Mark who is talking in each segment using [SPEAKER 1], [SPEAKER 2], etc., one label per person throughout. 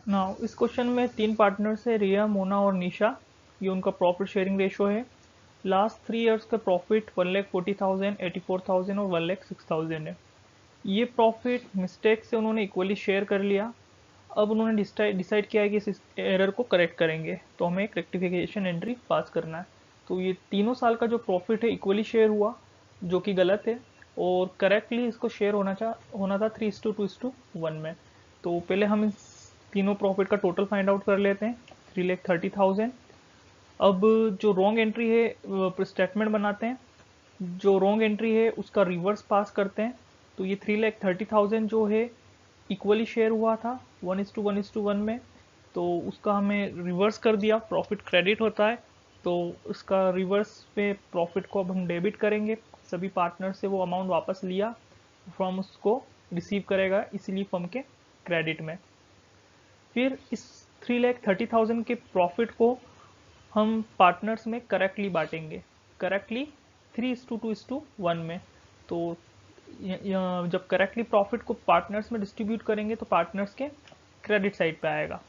[SPEAKER 1] Now इस question में 3 partners है, रिया, मोना और निशा। ये उनका प्रॉफिट शेयरिंग रेशो है। लास्ट 3 इयर्स का प्रॉफिट 1,40,000, 84,000 और 1,06,000 है। ये प्रॉफिट मिस्टेक से उन्होंने इक्वली शेयर कर लिया। अब उन्होंने डिसाइड किया है कि इस एरर को करेक्ट करेंगे, तो हमें एक रेक्टिफिकेशन एंट्री पास करना है। तो ये तीनों साल का जो प्रॉफिट है इक्वली शेयर हुआ, जो कि गलत है, और करेक्टली इसको शेयर होना था 3:2:1 में। तो पहले हम इस तीनों प्रॉफिट का टोटल फाइंड आउट कर लेते हैं, 3,30,000। अब जो रॉन्ग एंट्री है स्टेटमेंट बनाते हैं, जो रॉन्ग एंट्री है उसका रिवर्स पास करते हैं। तो ये 3,30,000 जो है इक्वली शेयर हुआ था 1:1:1 में, तो उसका हमें रिवर्स कर दिया, प्रॉफिट क्रेडिट होता है। तो उसका रिवर्स पे प्रॉफिट को अब हम डेबिट करेंगे, सभी पार्टनर से वो अमाउंट वापस लिया, फर्म उसको रिसीव करेगा, इसीलिए फर्म के क्रेडिट में। फिर इस 3,30,000 के प्रॉफिट को हम पार्टनर्स में करेक्टली बांटेंगे, करेक्टली 3:2:1 में। तो जब करेक्टली प्रॉफिट को पार्टनर्स में डिस्ट्रीब्यूट करेंगे तो पार्टनर्स के क्रेडिट साइड पे आएगा।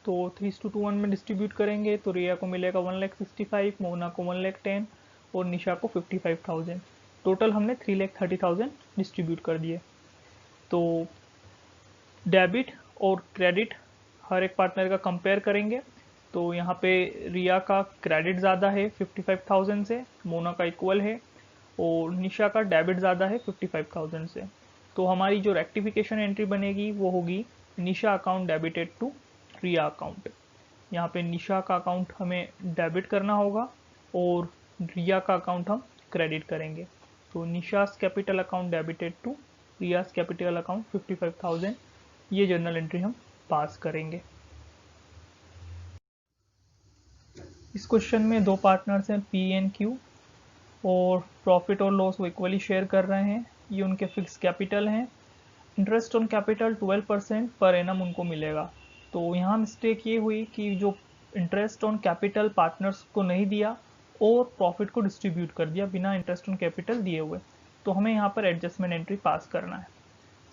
[SPEAKER 1] तो 3:1 में डिस्ट्रीब्यूट करेंगे तो रिया को मिलेगा 1,65,000, मोना को 1,10,000 और निशा को 55,000। टोटल हमने 3,30,000 डिस्ट्रीब्यूट कर दिए। तो डेबिट और क्रेडिट हर एक पार्टनर का कंपेयर करेंगे। तो यहाँ पे रिया का क्रेडिट ज़्यादा है 55,000 से, मोना का इक्वल है, और निशा का डेबिट ज़्यादा है 55,000 से। तो हमारी जो रेक्टिफिकेशन एंट्री बनेगी वो होगी Nisha account debited to Riya account. यहाँ पे निशा का अकाउंट हमें डेबिट करना होगा और रिया का अकाउंट हम क्रेडिट करेंगे। तो Nisha's capital account debited to Riya's capital account 55,000, ये जर्नल एंट्री हम पास करेंगे। इस क्वेश्चन में दो पार्टनर्स हैं पी एंड क्यू, और प्रॉफिट और लॉस वो इक्वली शेयर कर रहे हैं। ये उनके फिक्स कैपिटल हैं। Interest on capital 12% per annum उनको मिलेगा। तो यहाँ मिस्टेक ये हुई कि जो इंटरेस्ट ऑन कैपिटल पार्टनर्स को नहीं दिया और प्रॉफिट को डिस्ट्रीब्यूट कर दिया बिना इंटरेस्ट ऑन कैपिटल दिए हुए। तो हमें यहाँ पर एडजस्टमेंट एंट्री पास करना है।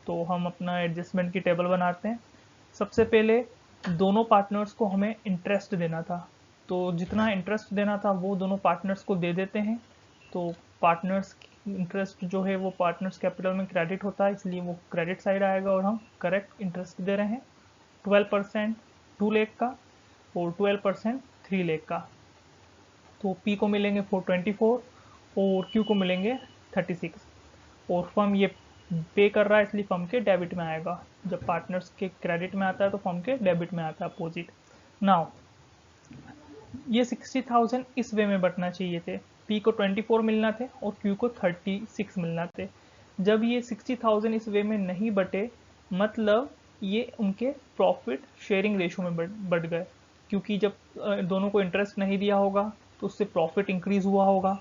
[SPEAKER 1] तो हम अपना एडजस्टमेंट की टेबल बनाते हैं। सबसे पहले दोनों पार्टनर्स को हमें इंटरेस्ट देना था, तो जितना इंटरेस्ट देना था वो दोनों पार्टनर्स को दे देते हैं। तो पार्टनर्स इंटरेस्ट जो है वो पार्टनर्स कैपिटल में क्रेडिट होता है, इसलिए वो क्रेडिट साइड आएगा और हम करेक्ट इंटरेस्ट दे रहे हैं 12% 2 लाख का और 12% 3 लाख का। तो पी को मिलेंगे 424 और क्यू को मिलेंगे 36, और फर्म ये पे कर रहा है इसलिए फर्म के डेबिट में आएगा। जब पार्टनर्स के क्रेडिट में आता है तो फर्म के डेबिट में आता है अपोजिट। नाउ ये 60,000 इस वे में बटना चाहिए थे, पी को 24 मिलना थे और क्यू को 36 मिलना थे। जब ये 60,000 इस वे में नहीं बटे, मतलब ये उनके प्रॉफिट शेयरिंग रेशो में बढ़ गए, क्योंकि जब दोनों को इंटरेस्ट नहीं दिया होगा तो उससे प्रॉफिट इंक्रीज हुआ होगा,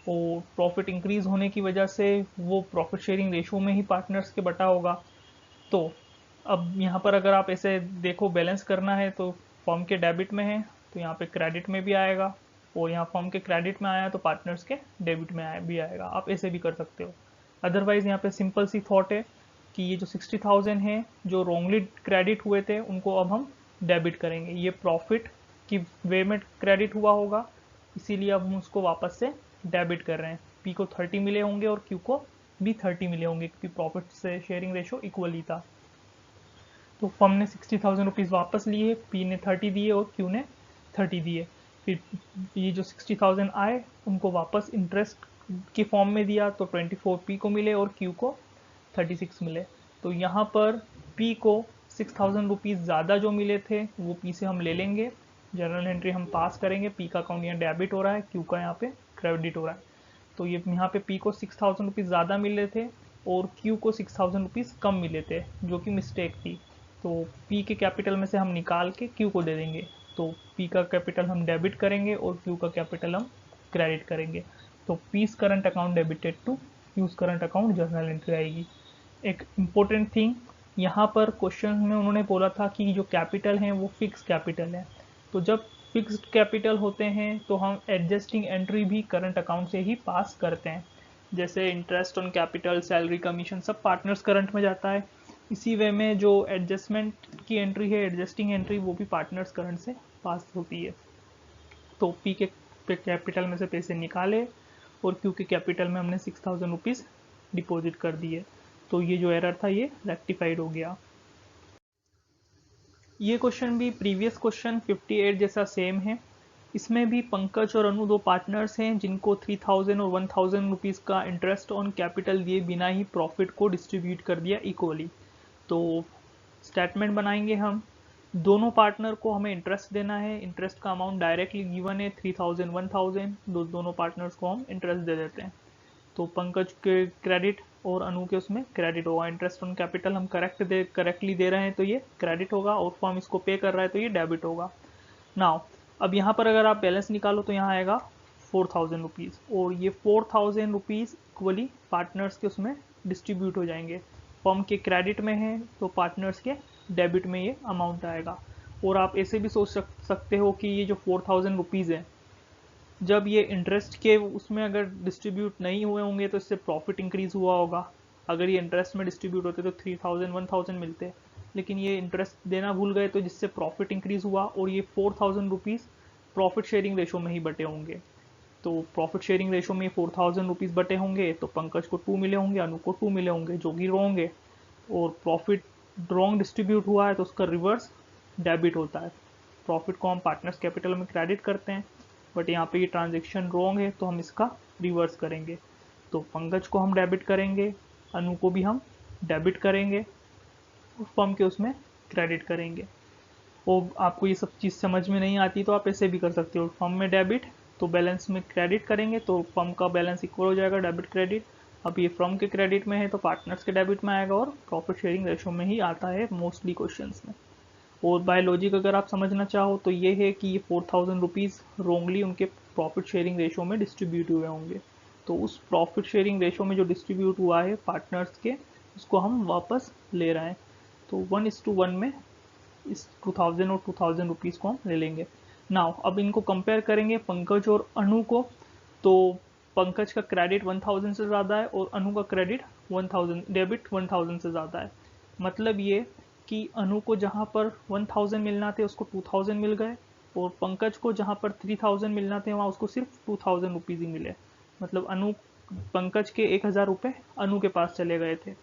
[SPEAKER 1] और प्रॉफिट इंक्रीज होने की वजह से वो प्रॉफिट शेयरिंग रेशो में ही पार्टनर्स के बटा होगा। तो अब यहाँ पर अगर आप ऐसे देखो, बैलेंस करना है तो फर्म के डेबिट में है तो यहाँ पे क्रेडिट में भी आएगा, और यहाँ फर्म के क्रेडिट में आया तो पार्टनर्स के डेबिट में भी आएगा। आप ऐसे भी कर सकते हो। अदरवाइज यहाँ पे सिंपल सी थॉट है कि ये जो 60,000 है जो रॉन्गली क्रेडिट हुए थे उनको अब हम डेबिट करेंगे। ये प्रॉफिट की वे में क्रेडिट हुआ होगा, इसीलिए अब हम उसको वापस से डेबिट कर रहे हैं। पी को 30 मिले होंगे और क्यू को भी 30 मिले होंगे, क्योंकि प्रॉफिट से शेयरिंग रेशो इक्वल ही था। तो फर्म ने 60,000 रुपीज़ वापस लिए, पी ने 30 दिए और क्यू ने 30 दिए। फिर ये जो 60,000 आए उनको वापस इंटरेस्ट की फॉर्म में दिया, तो 24 पी को मिले और क्यू को 36 मिले। तो यहाँ पर पी को 6,000 रुपीज़ ज़्यादा जो मिले थे वो पी से हम ले लेंगे, जर्नल एंट्री हम पास करेंगे। पी का अकाउंट यहाँ डेबिट हो रहा है, क्यू का यहाँ पे क्रेडिट हो रहा है। तो ये यहाँ पे पी को 6,000 रुपीज़ ज़्यादा मिले थे और क्यू को 6,000 रुपीज़ कम मिले थे, जो कि मिस्टेक थी। तो पी के कैपिटल में से हम निकाल के क्यू को दे देंगे। तो पी का कैपिटल हम डेबिट करेंगे और क्यू का कैपिटल हम क्रेडिट करेंगे। तो P's current account debited to Q's current account journal entry आएगी। एक इम्पोर्टेंट थिंग, यहाँ पर क्वेश्चन में उन्होंने बोला था कि जो कैपिटल है वो फिक्स कैपिटल है। तो जब फिक्स्ड कैपिटल होते हैं तो हम एडजस्टिंग एंट्री भी करंट अकाउंट से ही पास करते हैं। जैसे interest on capital, salary, commission सब पार्टनर्स करंट में जाता है, इसी वे में जो एडजस्टमेंट की एंट्री है, एडजस्टिंग एंट्री, वो भी पार्टनर्स करंट से पास होती है। तो पी के कैपिटल में से पैसे निकाले और क्यू के कैपिटल में हमने 6000 रुपीज़ डिपॉजिट कर दिए। तो ये जो एरर था ये रेक्टिफाइड हो गया। ये क्वेश्चन भी प्रीवियस क्वेश्चन 58 जैसा सेम है। इसमें भी पंकज और अनु दो पार्टनर्स हैं जिनको 3000 और 1000 रुपीज़ का इंटरेस्ट ऑन कैपिटल दिए बिना ही प्रॉफिट को डिस्ट्रीब्यूट कर दिया इक्वली। तो स्टेटमेंट बनाएंगे हम। दोनों पार्टनर को हमें इंटरेस्ट देना है। इंटरेस्ट का अमाउंट डायरेक्टली गिवन है 3000 1000। दोनों पार्टनर्स को हम इंटरेस्ट दे देते हैं। तो पंकज के क्रेडिट और अनु के उसमें क्रेडिट होगा। इंटरेस्ट ऑन कैपिटल हम करेक्टली दे रहे हैं तो ये क्रेडिट होगा, और फर्म इसको पे कर रहा है तो ये डेबिट होगा। नाउ अब यहाँ पर अगर आप बैलेंस निकालो तो यहाँ आएगा 4000 रुपीज़, और ये 4000 रुपीज़ इक्वली पार्टनर्स के उसमें डिस्ट्रीब्यूट हो जाएंगे। फर्म के क्रेडिट में है तो पार्टनर्स के डेबिट में ये अमाउंट आएगा। और आप ऐसे भी सोच सकते हो कि ये जो 4000 रुपीज़ है, जब ये इंटरेस्ट के उसमें अगर डिस्ट्रीब्यूट नहीं हुए होंगे तो इससे प्रॉफिट इंक्रीज हुआ होगा। अगर ये इंटरेस्ट में डिस्ट्रीब्यूट होते तो 3000 1000 मिलते, लेकिन ये इंटरेस्ट देना भूल गए तो जिससे प्रॉफिट इंक्रीज हुआ, और ये 4000 रुपीज़ प्रॉफिट शेयरिंग रेशो में ही बटे होंगे। तो प्रॉफिट शेयरिंग रेशो में 4000 रुपीज़ बटे होंगे तो पंकज को 2 मिले होंगे, अनु को 2 मिले होंगे, जो कि रॉन्ग है। और प्रॉफिट रॉन्ग डिस्ट्रीब्यूट हुआ है तो उसका रिवर्स डेबिट होता है। प्रॉफिट को हम पार्टनर्स कैपिटल में क्रेडिट करते हैं, बट यहाँ पे ये ट्रांजेक्शन रॉन्ग है तो हम इसका रिवर्स करेंगे। तो पंकज को हम डेबिट करेंगे, अनु को भी हम डेबिट करेंगे, और फर्म के उसमें क्रेडिट करेंगे। और आपको ये सब चीज़ समझ में नहीं आती तो आप ऐसे भी कर सकते हो। फर्म में डेबिट तो बैलेंस में क्रेडिट करेंगे तो फर्म का बैलेंस इक्वल हो जाएगा डेबिट क्रेडिट। अब ये फर्म के क्रेडिट में है तो पार्टनर्स के डेबिट में आएगा, और प्रॉफिट शेयरिंग रेशो में ही आता है मोस्टली क्वेश्चंस में। और बाय लॉजिक अगर आप समझना चाहो तो ये है कि ये 4000 रुपीज़ रोंगली उनके प्रॉफिट शेयरिंग रेशो में डिस्ट्रीब्यूट हुए होंगे। तो उस प्रॉफिट शेयरिंग रेशो में जो डिस्ट्रीब्यूट हुआ है पार्टनर्स के, उसको हम वापस ले रहे हैं। तो 1:1 में इस 2000 और 2000 रुपीज़ को हम ले लेंगे। नाउ अब इनको कंपेयर करेंगे पंकज और अनु को। तो पंकज का क्रेडिट 1000 से ज़्यादा है और अनु का क्रेडिट 1000 डेबिट 1000 से ज़्यादा है। मतलब ये कि अनु को जहाँ पर 1000 मिलना थे उसको 2000 मिल गए, और पंकज को जहाँ पर 3000 मिलना थे वहाँ उसको सिर्फ 2000 रुपीज़ ही मिले। मतलब पंकज के 1000 रुपये अनु के पास चले गए थे।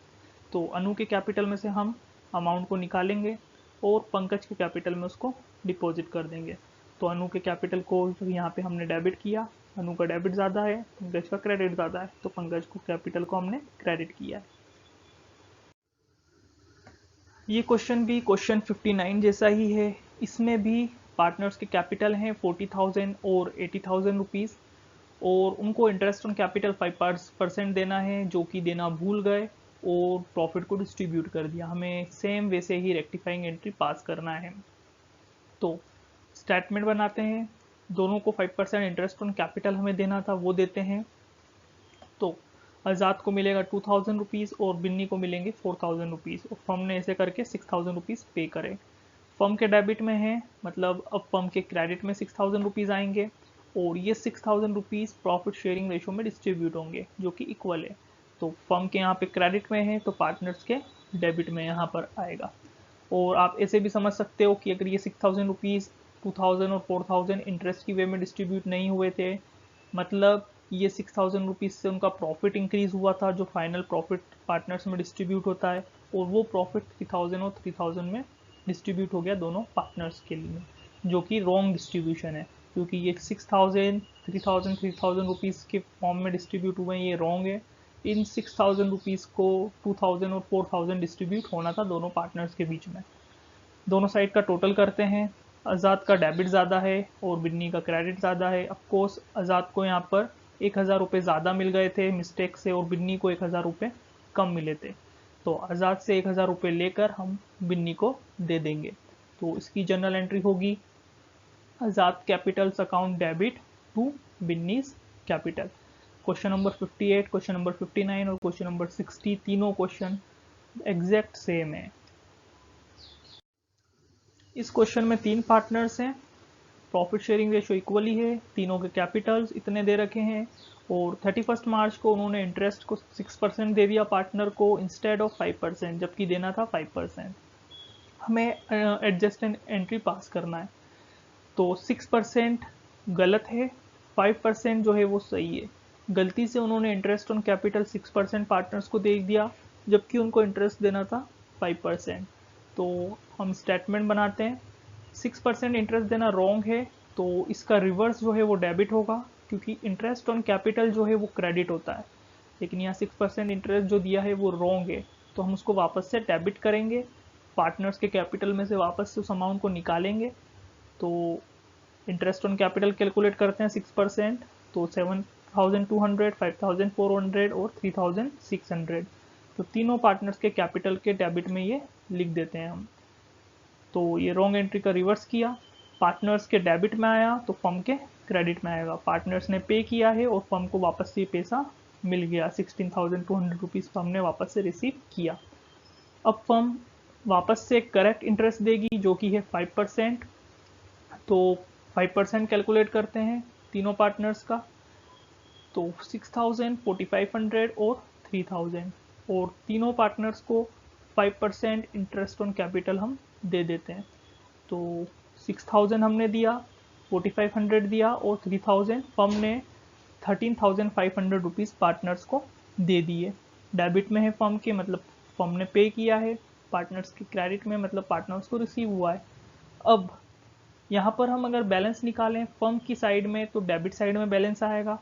[SPEAKER 1] तो अनु के कैपिटल में से हम अमाउंट को निकालेंगे और पंकज के कैपिटल में उसको डिपॉजिट कर देंगे। तो अनु के कैपिटल को यहाँ पे हमने डेबिट किया, अनु का डेबिट ज़्यादा है, पंकज का क्रेडिट ज़्यादा है, तो पंकज को कैपिटल को हमने क्रेडिट किया है। ये क्वेश्चन भी क्वेश्चन 59 जैसा ही है। इसमें भी पार्टनर्स के कैपिटल हैं 40,000 और 80,000 रुपीज़, और उनको इंटरेस्ट ऑन कैपिटल 5% देना है जो कि देना भूल गए, और प्रॉफिट को डिस्ट्रीब्यूट कर दिया। हमें सेम वैसे ही रेक्टिफाइंग एंट्री पास करना है। तो स्टेटमेंट बनाते हैं। दोनों को 5% इंटरेस्ट ऑन कैपिटल हमें देना था, वो देते हैं। तो आज़ाद को मिलेगा 2000 रुपीज़ और बिन्नी को मिलेंगे 4000 रुपीज़, और फर्म ने ऐसे करके 6000 रुपीज़ पे करे। फर्म के डेबिट में है, मतलब अब फर्म के क्रेडिट में 6000 रुपीज़ आएंगे, और ये 6000 रुपीज़ प्रॉफिट शेयरिंग रेशो में डिस्ट्रीब्यूट होंगे जो कि इक्वल है। तो फर्म के यहाँ पे क्रेडिट में है तो पार्टनर्स के डेबिट में यहाँ पर आएगा। और आप ऐसे भी समझ सकते हो कि अगर ये 6000 रुपीज़ 2000 और 4000 इंटरेस्ट की वे में डिस्ट्रीब्यूट नहीं हुए थे, मतलब ये 6000 रुपीज़ से उनका प्रॉफिट इंक्रीज हुआ था जो फाइनल प्रॉफिट पार्टनर्स में डिस्ट्रीब्यूट होता है, और वो प्रॉफिट 3000 और 3000 में डिस्ट्रीब्यूट हो गया दोनों पार्टनर्स के लिए, जो कि रॉन्ग डिस्ट्रीब्यूशन है, क्योंकि ये 6000 3000 रुपीज़ के फॉर्म में डिस्ट्रीब्यूट हुए हैं, ये रॉन्ग है। इन 6000 रुपीज़ को 2000 और 4000 डिस्ट्रीब्यूट होना था दोनों पार्टनर्स के बीच में। दोनों साइड का टोटल करते हैं। आज़ाद का डेबिट ज़्यादा है और बिन्नी का क्रेडिट ज़्यादा है। ऑफकोर्स आज़ाद को यहाँ पर 1000 रुपये ज़्यादा मिल गए थे मिस्टेक से, और बिन्नी को 1000 रुपये कम मिले थे। तो आज़ाद से 1000 रुपये लेकर हम बिन्नी को दे देंगे। तो इसकी जनरल एंट्री होगी Azad capitals account debit to Binny's capital. Question number 58, question number 59 और क्वेश्चन नंबर 60 तीनों क्वेश्चन एग्जैक्ट सेम है। इस क्वेश्चन में 3 पार्टनर्स हैं, प्रॉफिट शेयरिंग रेशो इक्वली है, तीनों के कैपिटल्स इतने दे रखे हैं, और 31 मार्च को उन्होंने इंटरेस्ट को 6% दे दिया पार्टनर को इंस्टेड ऑफ 5%, जबकि देना था 5%। हमें एडजस्टेंट एंट्री पास करना है। तो 6% गलत है, 5% जो है वो सही है। गलती से उन्होंने इंटरेस्ट ऑन कैपिटल 6% पार्टनर्स को दे दिया, जबकि उनको इंटरेस्ट देना था 5%। तो हम स्टेटमेंट बनाते हैं, 6% इंटरेस्ट देना रॉन्ग है, तो इसका रिवर्स जो है वो डेबिट होगा, क्योंकि इंटरेस्ट ऑन कैपिटल जो है वो क्रेडिट होता है, लेकिन यहाँ 6% इंटरेस्ट जो दिया है वो रॉन्ग है, तो हम उसको वापस से डेबिट करेंगे, पार्टनर्स के कैपिटल में से वापस से उस अमाउंट को निकालेंगे। तो इंटरेस्ट ऑन कैपिटल कैलकुलेट करते हैं 6%, तो 7,200, 5,400 और 3,600, तो तीनों पार्टनर्स के कैपिटल के डेबिट में ये लिख देते हैं हम। तो ये रॉन्ग एंट्री का रिवर्स किया, पार्टनर्स के डेबिट में आया तो फर्म के क्रेडिट में आएगा। पार्टनर्स ने पे किया है और फर्म को वापस से पैसा मिल गया, 16,200 रुपीज़ फर्म ने वापस से रिसीव किया। अब फर्म वापस से करेक्ट इंटरेस्ट देगी जो कि है 5%, तो 5% कैलकुलेट करते हैं तीनों पार्टनर्स का, तो 6,000, 4,500 और 3,000, और तीनों पार्टनर्स को 5% इंटरेस्ट ऑन कैपिटल हम दे देते हैं। तो 6,000 हमने दिया, 4,500 दिया और 3,000 फर्म ने 13,500 रुपीज़ पार्टनर्स को दे दिए। डेबिट में है फर्म के, मतलब फर्म ने पे किया है, पार्टनर्स के क्रेडिट में मतलब पार्टनर्स को रिसीव हुआ है। अब यहाँ पर हम अगर बैलेंस निकालें फर्म की साइड में, तो डेबिट साइड में बैलेंस आएगा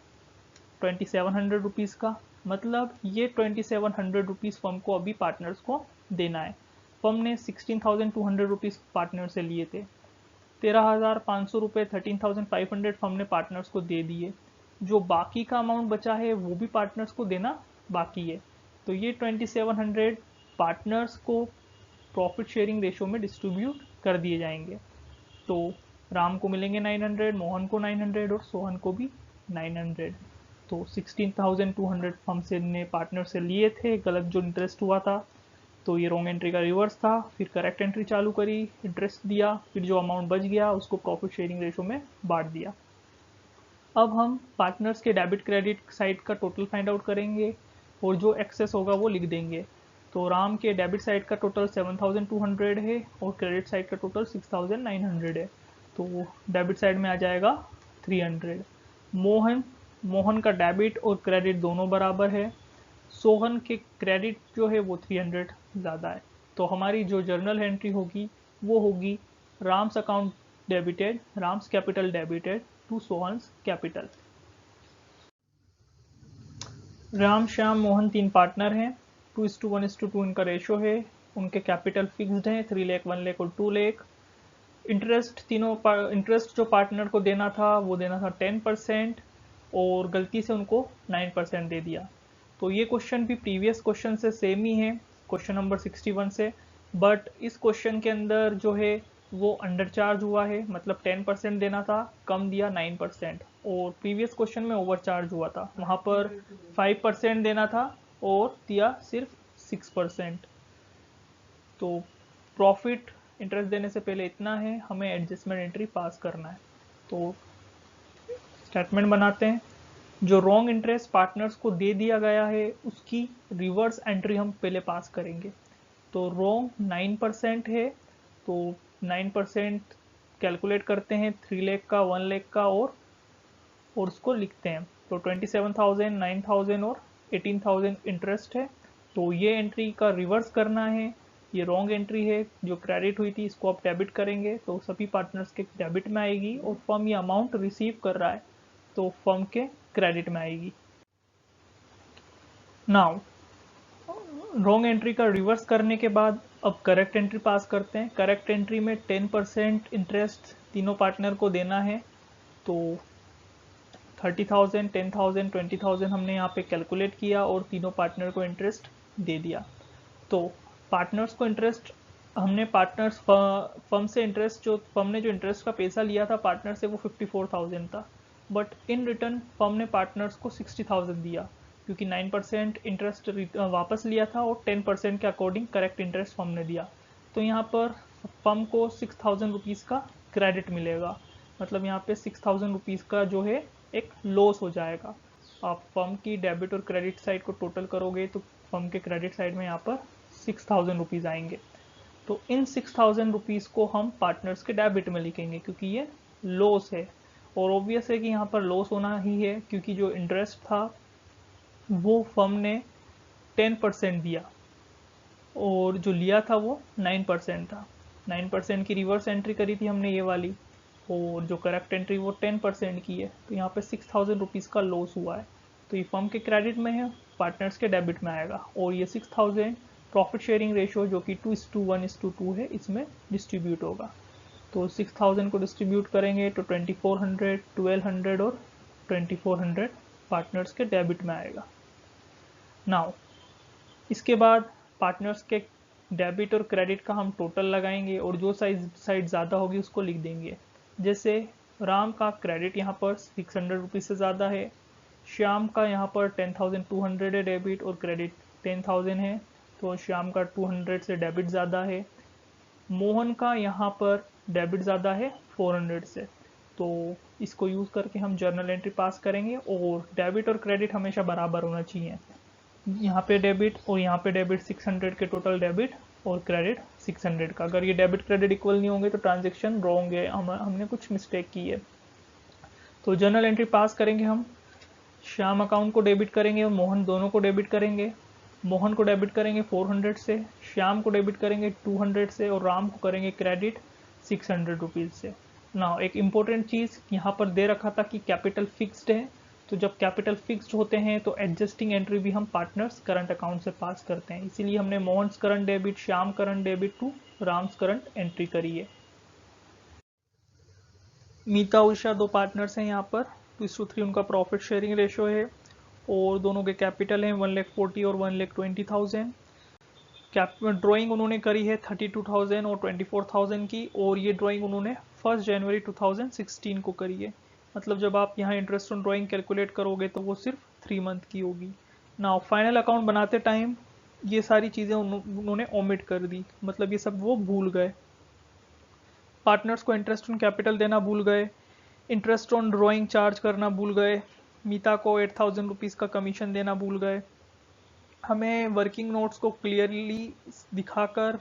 [SPEAKER 1] 2,700 रुपीज़ का, मतलब ये 2,700 रुपीज़ फर्म को अभी पार्टनर्स को देना है। फर्म ने 16,200 रुपीज़ पार्टनर से लिए थे, 13,500 रुपये 13,500 फर्म ने पार्टनर्स को दे दिए। जो बाकी का अमाउंट बचा है वो भी पार्टनर्स को देना बाकी है, तो ये 2,700 पार्टनर्स को प्रॉफिट शेयरिंग रेशो में डिस्ट्रीब्यूट कर दिए जाएंगे। तो राम को मिलेंगे 900, मोहन को 900 और सोहन को भी 900। तो 16,200 फर्म से ने पार्टनर से लिए थे, गलत जो इंटरेस्ट हुआ था, तो ये रॉन्ग एंट्री का रिवर्स था। फिर करेक्ट एंट्री चालू करी, इंटरेस्ट दिया, फिर जो अमाउंट बच गया उसको प्रॉफिट शेयरिंग रेशो में बांट दिया। अब हम पार्टनर्स के डेबिट क्रेडिट साइड का टोटल फाइंड आउट करेंगे और जो एक्सेस होगा वो लिख देंगे। तो राम के डेबिट साइड का टोटल 7,200 है और क्रेडिट साइड का टोटल 6,900 है, तो डेबिट साइड में आ जाएगा 300। मोहन का डेबिट और क्रेडिट दोनों बराबर है, सोहन के क्रेडिट जो है वो 300 ज़्यादा है, तो हमारी जो जर्नल एंट्री होगी वो होगी Ram's account debited, Ram's capital debited to Sohan's capital. Ram, Shyam, Mohan 3 partner हैं, 2:1:2 इनका रेशो है, उनके कैपिटल फिक्स्ड हैं 3 लाख, 1 लाख और 2 लाख। इंटरेस्ट जो पार्टनर को देना था वो देना था 10%, और गलती से उनको 9% दे दिया। तो ये क्वेश्चन भी प्रीवियस क्वेश्चन से सेम ही है, क्वेश्चन नंबर 61 से, बट इस क्वेश्चन के अंदर जो है वो अंडर चार्ज हुआ है, मतलब 10% देना था, कम दिया 9%, और प्रीवियस क्वेश्चन में ओवर चार्ज हुआ था, वहाँ पर 5% देना था और दिया सिर्फ 6%। तो प्रॉफिट इंटरेस्ट देने से पहले इतना है, हमें एडजस्टमेंट एंट्री पास करना है। तो स्टेटमेंट बनाते हैं, जो रॉन्ग इंटरेस्ट पार्टनर्स को दे दिया गया है उसकी रिवर्स एंट्री हम पहले पास करेंगे। तो रॉन्ग 9% है, तो 9% कैलकुलेट करते हैं, 3 लाख का, 1 लाख का, और उसको लिखते हैं। तो 27,000, 9,000 और 18,000 इंटरेस्ट है, तो ये एंट्री का रिवर्स करना है। ये रॉन्ग एंट्री है, जो क्रेडिट हुई थी इसको आप डेबिट करेंगे, तो सभी पार्टनर्स के डेबिट में आएगी, और फर्म ये अमाउंट रिसीव कर रहा है तो फर्म के क्रेडिट में आएगी। नाउ रॉन्ग एंट्री का रिवर्स करने के बाद अब करेक्ट एंट्री पास करते हैं। करेक्ट एंट्री में 10% इंटरेस्ट तीनों पार्टनर को देना है, तो 30,000, 10,000, 20,000 हमने यहाँ पे कैलकुलेट किया और तीनों पार्टनर को इंटरेस्ट दे दिया। तो पार्टनर्स को इंटरेस्ट, हमने पार्टनर्स फर्म से इंटरेस्ट, जो फर्म ने जो इंटरेस्ट का पैसा लिया था पार्टनर से वो 54,000 था, बट इन रिटर्न फर्म ने पार्टनर्स को 60,000 दिया, क्योंकि 9% इंटरेस्ट वापस लिया था और 10% के अकॉर्डिंग करेक्ट इंटरेस्ट फर्म ने दिया। तो यहाँ पर फर्म को 6,000 रुपीज़ का क्रेडिट मिलेगा। मतलब यहाँ पे 6000 रुपीज़ का जो है एक लॉस हो जाएगा। आप फर्म की डेबिट और क्रेडिट साइड को टोटल करोगे तो फर्म के क्रेडिट साइड में यहाँ पर 6000 रुपीज़ आएंगे। तो इन 6000 रुपीज़ को हम पार्टनर्स के डेबिट में लिखेंगे क्योंकि ये लॉस है, और ऑब्वियस है कि यहाँ पर लॉस होना ही है क्योंकि जो इंटरेस्ट था वो फर्म ने 10% दिया और जो लिया था वो 9% था। 9% की रिवर्स एंट्री करी थी हमने ये वाली, और जो करेक्ट एंट्री वो 10% की है। तो यहाँ पे 6000 रुपीज़ का लॉस हुआ है, तो ये फर्म के क्रेडिट में है, पार्टनर्स के डेबिट में आएगा। और ये 6000 प्रॉफिट शेयरिंग रेशियो जो कि 2:1:2 है इसमें डिस्ट्रीब्यूट होगा। तो 6000 को डिस्ट्रीब्यूट करेंगे तो 2400, 1200 और 2400 पार्टनर्स के डेबिट में आएगा। नाउ इसके बाद पार्टनर्स के डेबिट और क्रेडिट का हम टोटल लगाएंगे और जो साइड ज़्यादा होगी उसको लिख देंगे। जैसे राम का क्रेडिट यहाँ पर 600 रुपीज़ से ज़्यादा है, श्याम का यहाँ पर 10,200 है डेबिट और क्रेडिट 10,000 है, तो श्याम का 200 से डेबिट ज़्यादा है। मोहन का यहाँ पर डेबिट ज़्यादा है 400 से, तो इसको यूज़ करके हम जर्नल एंट्री पास करेंगे। और डेबिट और क्रेडिट हमेशा बराबर होना चाहिए, यहाँ पे डेबिट और यहाँ पे डेबिट 600 के टोटल डेबिट और क्रेडिट 600 का। अगर ये डेबिट क्रेडिट इक्वल नहीं होंगे तो ट्रांजेक्शन रॉन्ग है, हमने कुछ मिस्टेक की है। तो जर्नल एंट्री पास करेंगे हम, श्याम अकाउंट को डेबिट करेंगे और मोहन दोनों को डेबिट करेंगे। मोहन को डेबिट करेंगे 400 से, श्याम को डेबिट करेंगे 200 से और राम को करेंगे क्रेडिट 600 रुपीज़ से। ना एक इम्पोर्टेंट चीज़ यहाँ पर दे रखा था कि कैपिटल फिक्स्ड है, तो जब कैपिटल फिक्स्ड होते हैं तो एडजस्टिंग एंट्री भी हम पार्टनर्स करंट अकाउंट से पास करते हैं, इसीलिए हमने Mohan's current debit, Shyam current debit to Ram's current entry करी है। मीता उषा दो पार्टनर्स हैं यहाँ पर, 2:3 उनका प्रॉफिट शेयरिंग रेशियो है और दोनों के कैपिटल हैं 1,40,000 और 1,20,000। ड्राइंग उन्होंने करी है 32,000 और 24,000 की, और ये ड्राइंग उन्होंने 1 जनवरी 2016 को करी है। मतलब जब आप यहाँ इंटरेस्ट ऑन ड्राइंग कैलकुलेट करोगे तो वो सिर्फ 3 मंथ की होगी ना। फाइनल अकाउंट बनाते टाइम ये सारी चीज़ें उन्होंने ओमिट कर दी, मतलब ये सब वो भूल गए। पार्टनर्स को इंटरेस्ट ऑन कैपिटल देना भूल गए, इंटरेस्ट ऑन ड्राइंग चार्ज करना भूल गए, मीता को 8,000 रुपीज़ का कमीशन देना भूल गए। हमें वर्किंग नोट्स को क्लियरली दिखाकर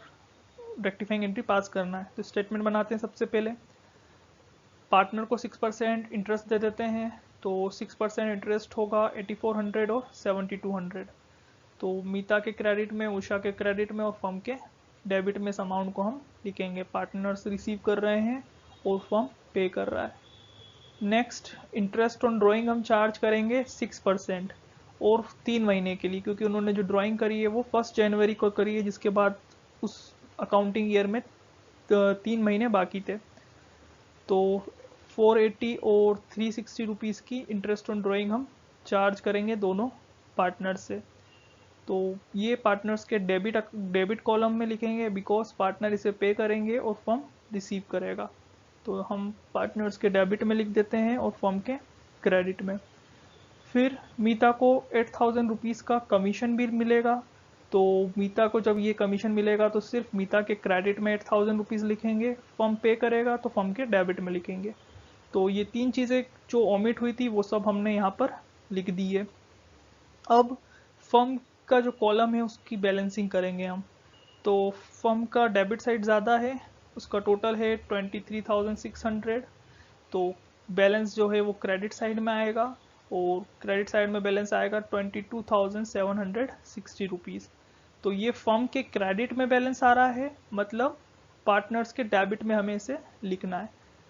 [SPEAKER 1] रेक्टिफाइंग एंट्री पास करना है। तो स्टेटमेंट बनाते हैं। सबसे पहले पार्टनर को 6% इंटरेस्ट दे देते हैं, तो 6% इंटरेस्ट होगा 8400 और 7200। तो मीता के क्रेडिट में, उषा के क्रेडिट में और फर्म के डेबिट में इस अमाउंट को हम लिखेंगे। पार्टनर्स रिसीव कर रहे हैं और फर्म पे कर रहा है। नेक्स्ट इंटरेस्ट ऑन ड्राइंग हम चार्ज करेंगे 6% और 3 महीने के लिए, क्योंकि उन्होंने जो ड्राइंग करी है वो 1 जनवरी को करी है, जिसके बाद उस अकाउंटिंग ईयर में 3 महीने बाकी थे। तो 480 और 360 रुपीज़ की इंटरेस्ट ऑन ड्राइंग हम चार्ज करेंगे दोनों पार्टनर से। तो ये पार्टनर्स के डेबिट कॉलम में लिखेंगे बिकॉज पार्टनर इसे पे करेंगे और फर्म रिसीव करेगा। तो हम पार्टनर्स के डेबिट में लिख देते हैं और फर्म के क्रेडिट में। फिर मीता को 8,000 रुपीज़ का कमीशन भी मिलेगा, तो मीता को जब ये कमीशन मिलेगा तो सिर्फ मीता के क्रेडिट में 8,000 रुपीज़ लिखेंगे, फर्म पे करेगा तो फर्म के डेबिट में लिखेंगे। तो ये 3 चीज़ें जो ओमिट हुई थी वो सब हमने यहाँ पर लिख दी है। अब फर्म का जो कॉलम है उसकी बैलेंसिंग करेंगे हम। तो फर्म का डेबिट साइड ज़्यादा है, उसका टोटल है 23,600, तो बैलेंस जो है वो क्रेडिट साइड में आएगा और क्रेडिट साइड में बैलेंस आएगा 22,760 रुपीज़। तो ये फर्म के क्रेडिट में बैलेंस आ रहा है, मतलब पार्टनर्स के डेबिट में हमें इसे लिखना है।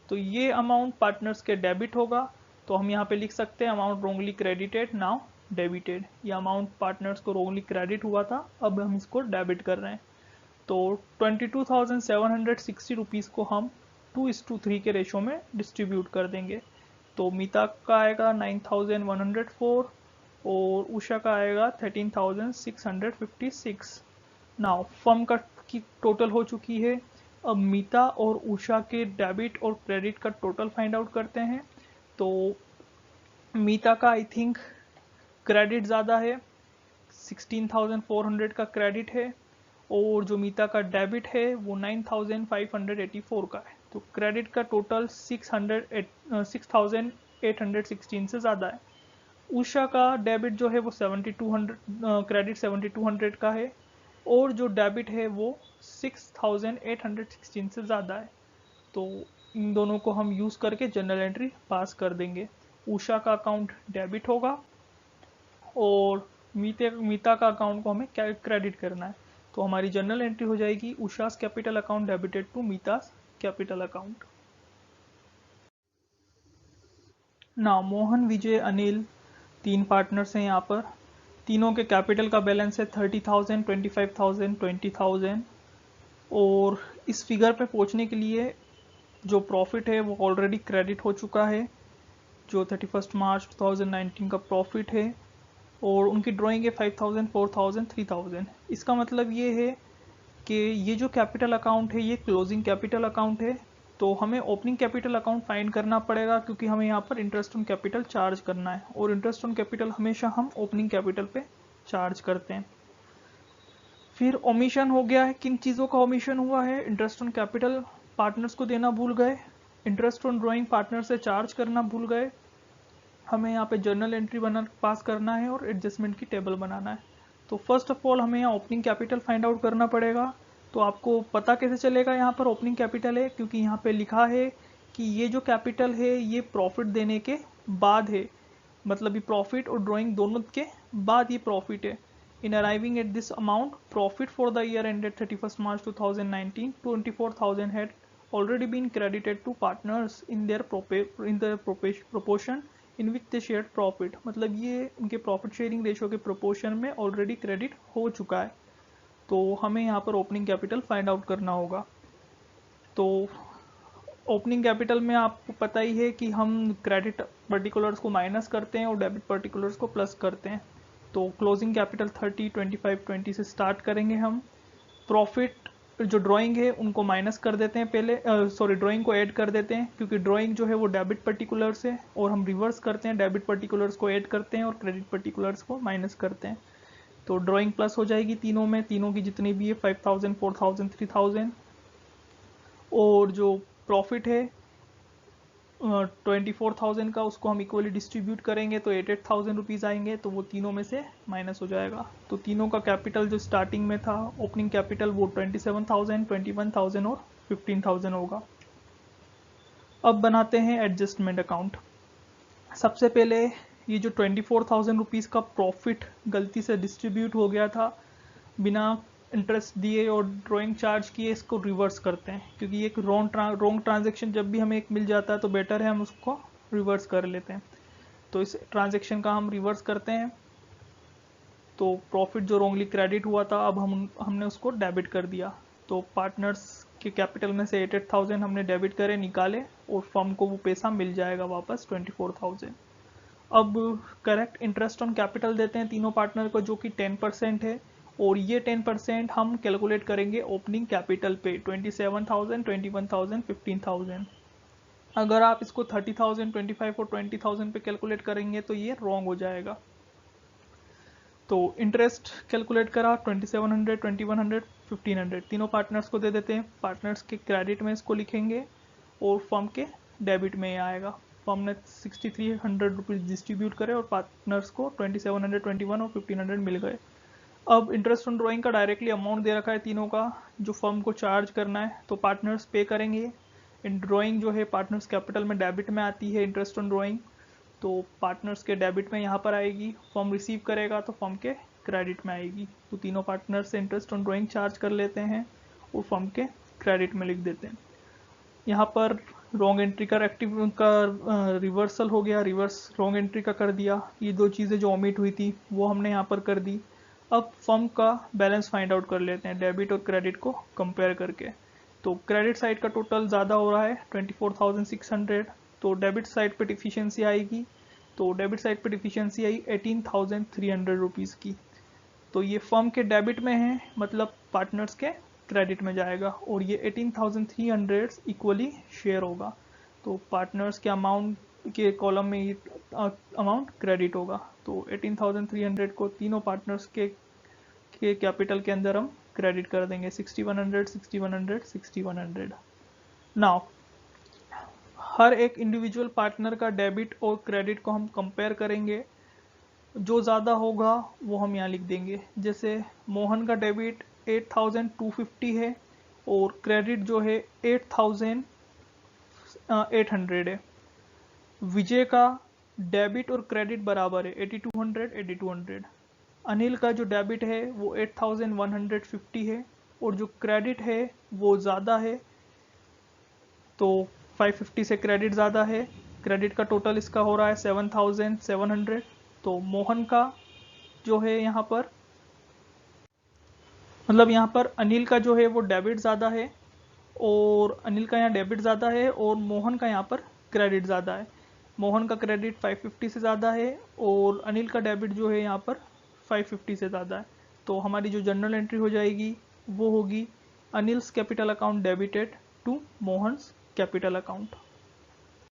[SPEAKER 1] तो ये अमाउंट पार्टनर्स के डेबिट होगा, तो हम यहाँ पे लिख सकते हैं amount wrongly credited now debited. ये अमाउंट पार्टनर्स को रोंगली क्रेडिट हुआ था, अब हम इसको डेबिट कर रहे हैं। तो 22,760 रुपीज़ को हम 2:3 के रेशो में डिस्ट्रीब्यूट कर देंगे। तो मीता का आएगा 9,104 और उषा का आएगा 13,656। नाउ फर्म का की टोटल हो चुकी है। अब मीता और उषा के डेबिट और क्रेडिट का टोटल फाइंड आउट करते हैं। तो मीता का आई थिंक क्रेडिट ज़्यादा है, 16,400 का क्रेडिट है और जो मीता का डेबिट है वो 9,584 का है। तो क्रेडिट का टोटल 6,816 से ज़्यादा है। उषा का डेबिट जो है वो 7200, क्रेडिट 7200 का है, और जो डेबिट है वो 6,816 से ज़्यादा है। तो इन दोनों को हम यूज़ करके जनरल एंट्री पास कर देंगे। उषा का अकाउंट डेबिट होगा और मीता का अकाउंट को हमें क्रेडिट करना है। तो हमारी जनरल एंट्री हो जाएगी Usha's capital account debited to Meeta's capital account. ना मोहन, विजय, अनिल 3 पार्टनर्स हैं यहाँ पर। तीनों के कैपिटल का बैलेंस है 30,000, 25,000, 20,000। और इस फिगर पे पहुँचने के लिए जो प्रॉफिट है वो ऑलरेडी क्रेडिट हो चुका है, जो 31 मार्च 2019 का प्रॉफिट है। और उनकी ड्राइंग है 5,000, 4,000, 3,000। इसका मतलब ये है कि ये जो कैपिटल अकाउंट है ये क्लोजिंग कैपिटल अकाउंट है। तो हमें ओपनिंग कैपिटल अकाउंट फाइंड करना पड़ेगा, क्योंकि हमें यहाँ पर इंटरेस्ट ऑन कैपिटल चार्ज करना है, और इंटरेस्ट ऑन कैपिटल हमेशा हम ओपनिंग कैपिटल पे चार्ज करते हैं। फिर ओमिशन हो गया है। किन चीज़ों का ओमिशन हुआ है? इंटरेस्ट ऑन कैपिटल पार्टनर्स को देना भूल गए, इंटरेस्ट ऑन ड्राइंग पार्टनर से चार्ज करना भूल गए, हमें यहाँ पे जर्नल एंट्री पास करना है और एडजस्टमेंट की टेबल बनाना है। तो फर्स्ट ऑफ ऑल हमें यहाँ ओपनिंग कैपिटल फाइंड आउट करना पड़ेगा। तो आपको पता कैसे चलेगा यहाँ पर ओपनिंग कैपिटल है? क्योंकि यहाँ पे लिखा है कि ये जो कैपिटल है ये प्रॉफिट देने के बाद है, मतलब ये प्रॉफिट और ड्राइंग दोनों के बाद ये प्रॉफिट है। In arriving at this amount profit for the year ended 31 March 2019 24,000 had already been credited to partners in their proportion in which they shared profit। मतलब ये उनके प्रॉफिट शेयरिंग रेशियो के प्रोपोर्शन में ऑलरेडी क्रेडिट हो चुका है। तो हमें यहाँ पर ओपनिंग कैपिटल फाइंड आउट करना होगा। तो ओपनिंग कैपिटल में आपको पता ही है कि हम क्रेडिट पर्टिकुलर्स को माइनस करते हैं और डेबिट पर्टिकुलर्स को प्लस करते हैं। तो क्लोजिंग कैपिटल 30, 25, 20 से स्टार्ट करेंगे हम। प्रॉफिट जो ड्राइंग है उनको माइनस कर देते हैं पहले, ड्राइंग को ऐड कर देते हैं, क्योंकि ड्राइंग जो है वो डेबिट पर्टिकुलर्स है, और हम रिवर्स करते हैं, डेबिट पर्टिकुलर्स को ऐड करते हैं और क्रेडिट पर्टिकुलर्स को माइनस करते हैं। तो ड्राइंग प्लस हो जाएगी तीनों में, तीनों की जितनी भी है 5,000, 4,000, 3,000। और जो प्रॉफिट है 24,000 का, उसको हम इक्वली डिस्ट्रीब्यूट करेंगे तो 8,000 रुपीज़ आएंगे, तो वो तीनों में से माइनस हो जाएगा। तो तीनों का कैपिटल जो स्टार्टिंग में था ओपनिंग कैपिटल वो 27,000, 21,000 और 15,000 होगा। अब बनाते हैं एडजस्टमेंट अकाउंट। सबसे पहले ये जो 24,000 रुपीज़ का प्रॉफिट गलती से डिस्ट्रीब्यूट हो गया था बिना इंटरेस्ट दिए और ड्राइंग चार्ज किए, इसको रिवर्स करते हैं, क्योंकि एक रॉन्ग ट्रांजेक्शन जब भी हमें एक मिल जाता है तो बेटर है हम उसको रिवर्स कर लेते हैं। तो इस ट्रांजेक्शन का हम रिवर्स करते हैं। तो प्रॉफिट जो रॉन्गली क्रेडिट हुआ था अब हमने उसको डेबिट कर दिया। तो पार्टनर्स के कैपिटल में से 8,000 हमने डेबिट करे, निकाले, और फर्म को वो पैसा मिल जाएगा वापस 24,000। अब करेक्ट इंटरेस्ट ऑन कैपिटल देते हैं तीनों पार्टनर को, जो कि 10% है, और ये 10% हम कैलकुलेट करेंगे ओपनिंग कैपिटल पे 27,000, 21,000, 15,000। अगर आप इसको 30,000, 25 और 20,000 पे कैलकुलेट करेंगे तो ये रॉन्ग हो जाएगा। तो इंटरेस्ट कैलकुलेट करा 2700, 2100, 1500 तीनों पार्टनर्स को दे देते हैं। पार्टनर्स के क्रेडिट में इसको लिखेंगे और फर्म के डेबिट में आएगा। फर्म ने 6,300 रुपीज़ डिस्ट्रीब्यूट करे और पार्टनर्स को 2700, 21 और 1500 मिल गए। अब इंटरेस्ट ऑन ड्राइंग का डायरेक्टली अमाउंट दे रखा है तीनों का, जो फर्म को चार्ज करना है, तो पार्टनर्स पे करेंगे। इन ड्राइंग जो है पार्टनर्स कैपिटल में डेबिट में आती है इंटरेस्ट ऑन ड्राइंग, तो पार्टनर्स के डेबिट में यहाँ पर आएगी। फर्म रिसीव करेगा तो फर्म के क्रेडिट में आएगी। तो तीनों पार्टनर्स से इंटरेस्ट ऑन ड्राइंग चार्ज कर लेते हैं और फर्म के क्रेडिट में लिख देते हैं। यहाँ पर रॉन्ग एंट्री का रिवर्सल हो गया, रिवर्स रॉन्ग एंट्री का कर दिया। ये दो चीज़ें जो ओमिट हुई थी वो हमने यहाँ पर कर दी। अब फर्म का बैलेंस फाइंड आउट कर लेते हैं डेबिट और क्रेडिट को कंपेयर करके। तो क्रेडिट साइड का टोटल ज़्यादा हो रहा है 24,600, तो डेबिट साइड पे डिफिशियंसी आएगी। तो डेबिट साइड पे डिफिशियंसी आई 18,300 रुपीज़ की। तो ये फर्म के डेबिट में है, मतलब पार्टनर्स के क्रेडिट में जाएगा, और ये 18,300 इक्वली शेयर होगा। तो पार्टनर्स के अमाउंट के कॉलम में ये अमाउंट क्रेडिट होगा। तो 18,300 को तीनों पार्टनर्स के कैपिटल के अंदर हम क्रेडिट कर देंगे 6100 6100 6100। नाउ हर एक इंडिविजुअल पार्टनर का डेबिट और क्रेडिट को हम कंपेयर करेंगे, जो ज़्यादा होगा वो हम यहाँ लिख देंगे। जैसे मोहन का डेबिट 8250 है और क्रेडिट जो है 8800 है। विजय का डेबिट और क्रेडिट बराबर है 8200 8200। अनिल का जो डेबिट है वो 8150 है और जो क्रेडिट है वो ज़्यादा है, तो 550 से क्रेडिट ज़्यादा है। क्रेडिट का टोटल इसका हो रहा है 7700। तो मोहन का जो है यहाँ पर, मतलब यहाँ पर अनिल का जो है वो डेबिट ज़्यादा है, और अनिल का यहाँ डेबिट ज़्यादा है और मोहन का यहाँ पर क्रेडिट ज़्यादा है। मोहन का क्रेडिट 550 से ज़्यादा है और अनिल का डेबिट जो है यहाँ पर 550 से ज़्यादा है। तो हमारी जो जनरल एंट्री हो जाएगी वो होगी Anil's capital account debited to Mohan's capital account.